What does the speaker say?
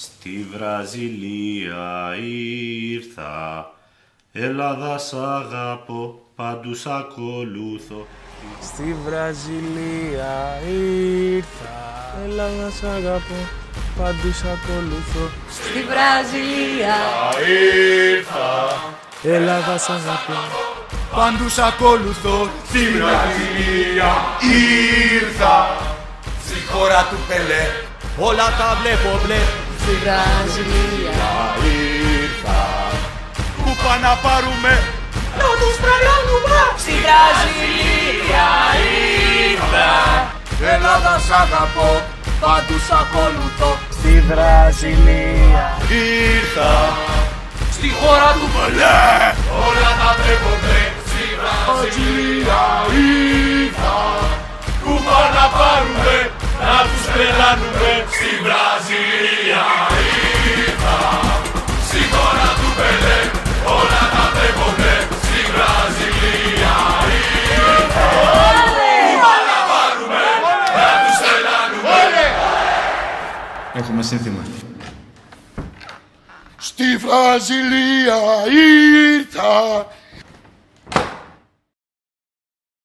Στη Βραζιλία ήρθα, Ελλάδα σ' αγαπώ, παντού σ' ακολούθω. Στη Βραζιλία ήρθα, Ελλάδα σ' αγαπώ, παντού σ' ακολούθω. Στη Βραζιλία ήρθα, Ελλάδα σ' αγαπώ, παντού σ' ακολουθώ. Στη Βραζιλία ήρθα, στη χώρα του Πελέ, όλα τα βλέπω μπλε. Στη Βραζιλία Ήρθα, που πάνε να πάρουμε, να τους τρελαίνουμε. Στη Βραζιλία ήρθα, Ελλάδα σ' αγαπώ, παντού σ' ακολουθώ. Στη Βραζιλία Ήρθα, στη χώρα του Πελέ, όλα τα βλέπω μπλε. Στη Βραζιλία ήρθα, που πάνε να πάρουμε, να τους τρελάνουμε. Στη Βραζιλία ήρθα, στη χώρα του Πελέ, όλα τα βλέπω μπλε. Στη Βραζιλία ήρθα, που πάνε να πάρουμε, να τους τρελάνουμε. Έχουμε σύνθημα. Στη Βραζιλία ήρθα,